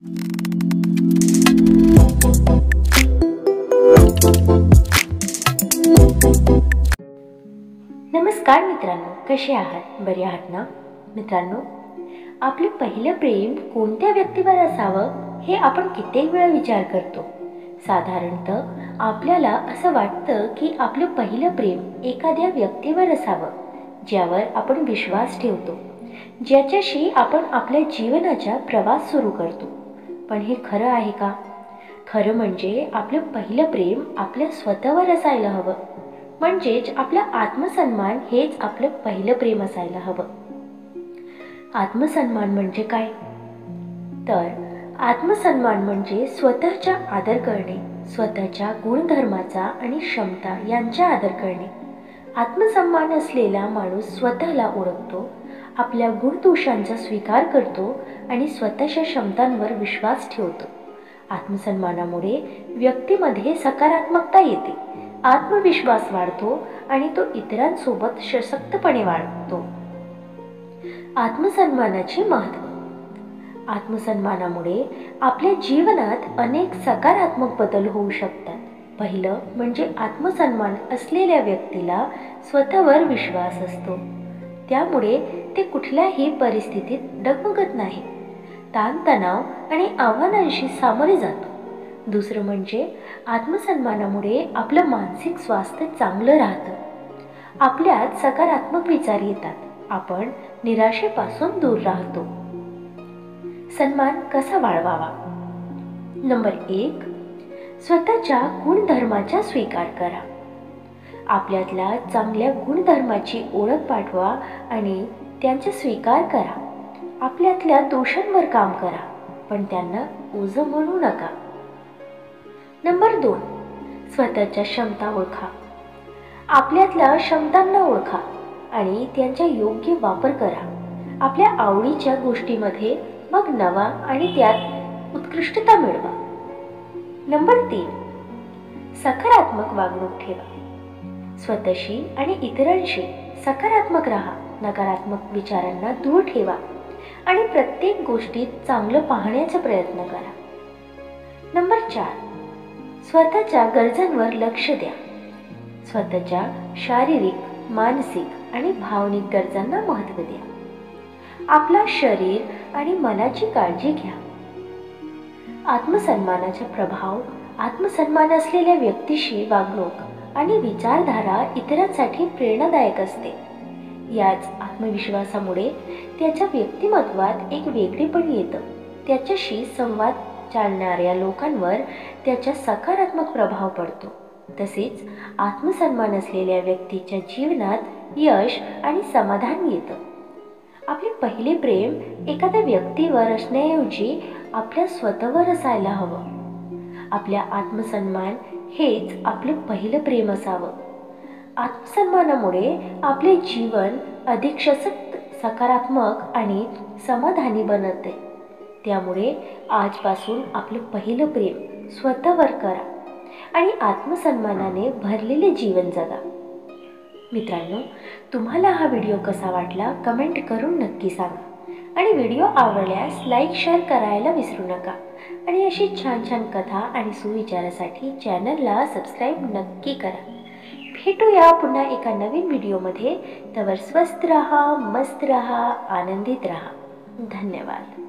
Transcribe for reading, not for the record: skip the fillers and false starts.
नमस्कार मित्रांनो, कसे आहात? बरे आहात ना? मित्रांनो, आपले पहिलं प्रेम कोणत्या व्यक्तीवर असावं हे आपण कित्येक वेळा विचार करतो. साधारणतः आपल्याला असं वाटतं की आपलं पहिलं प्रेम एखाद्या व्यक्तीवर असावं, ज्यावर आपण विश्वास ठेवतो, ज्याच्याशी आपण आपल्या जीवनाचा प्रवास सुरू करतो. पण हे खरं आहे का? खरं म्हणजे आपलं पहिलं प्रेम आपल्या स्वतःवर असायला हवं. म्हणजेच आपला आत्मसन्मान हेच आपलं पहिलं प्रेम असायला हवं. आत्मसन्मान म्हणजे काय? तर आत्मसन्मान म्हणजे स्वतःचा आदर करणे, स्वतःच्या गुणधर्माचा आणि क्षमता यांचा आदर करणे. आत्मसन्मान असलेला माणूस स्वतःला ओळखतो, आपल्या गुणदोषांचा स्वीकार करतो आणि स्वतःच्या क्षमतांवर विश्वास ठेवतो. आत्मसन्मानामुळे व्यक्तीमध्ये सकारात्मकता येते, आत्मविश्वास वाढतो आणि तो इतरांसोबत सशक्तपणे वागतो. आत्मसन्मानाचे महत्त्व. आत्मसन्मानामुळे आपल्या जीवनात अनेक सकारात्मक बदल होऊ शकतात. पहिलं म्हणजे आत्मसन्मान असलेल्या व्यक्तीला स्वतःवर विश्वास असतो, त्यामुळे ते कुठल्याही परिस्थितीत डगमगत नाही, ताणतणाव आणि आव्हानांशी सामोरे जातो. दुसरं म्हणजे आत्मसन्मानामुळे आपलं मानसिक स्वास्थ्य चांगलं राहतं. आपल्यात सकारात्मक विचार येतात, आपण निराशेपासून दूर राहतो. सन्मान कसा वाढवावा? नंबर 1, स्वतःच्या गुणधर्माचा स्वीकार करा. आपल्यातल्या चांगल्या गुणधर्माची ओळख पाठवा आणि त्यांचा स्वीकार करा. आपल्यातल्या दोषांवर काम करा, पण त्यांना ओझं म्हणू नका. नंबर 2, स्वतःच्या क्षमता ओळखा. आपल्यातल्या क्षमतांना ओळखा आणि त्यांचा योग्य वापर करा. आपल्या आवडीच्या गोष्टीमध्ये मग नवा आणि त्यात उत्कृष्टता मिळवा. नंबर 3, सकारात्मक वागणूक ठेवा. स्वतःशी आणि इतरांशी सकारात्मक राहा, नकारात्मक विचारांना दूर ठेवा आणि प्रत्येक गोष्टीत चांगलं पाहण्याचा प्रयत्न करा. नंबर 4, स्वतःच्या गरजांवर लक्ष द्या. स्वतःच्या शारीरिक, मानसिक आणि भावनिक गरजांना महत्त्व द्या. आपला शरीर आणि मनाची काळजी घ्या. आत्मसन्मानाचा प्रभाव. आत्मसन्मान असलेल्या व्यक्तीशी वागणूक आणि विचारधारा इतरांसाठी प्रेरणादायक असते. याच आत्मविश्वासामुळे त्याच्या व्यक्तिमत्वात एक वेगळेपण येतं. त्याच्याशी संवाद चालणाऱ्या लोकांवर त्याचा सकारात्मक प्रभाव पडतो. तसेच आत्मसन्मान असलेल्या व्यक्तीच्या जीवनात यश आणि समाधान येतं. आपले पहिले प्रेम एखाद्या व्यक्तीवर असण्याऐवजी आपल्या स्वतःवर असायला हवं. आपल्या आत्मसन्मान हेच आपलं पहिलं प्रेम असावं. आत्मसन्मानामुळे आपले जीवन अधिक सशक्त, सकारात्मक आणि समाधानी बनते. त्यामुळे आजपासून आपलं पहिलं प्रेम स्वतःवर करा आणि आत्मसन्मानाने भरलेले जीवन जगा. मित्रांनो, तुम्हाला हा व्हिडिओ कसा वाटला कमेंट करून नक्की सांगा आणि व्हिडिओ आवडल्यास लाईक शेअर करायला विसरू नका. आणि अशी छान छान कथा आणि सुविचारासाठी चॅनलला सबस्क्राईब नक्की करा. भेटूया पुन्हा एका नवीन व्हिडिओमध्ये. तवर स्वस्त रहा, मस्त रहा, आनंदित रहा. धन्यवाद.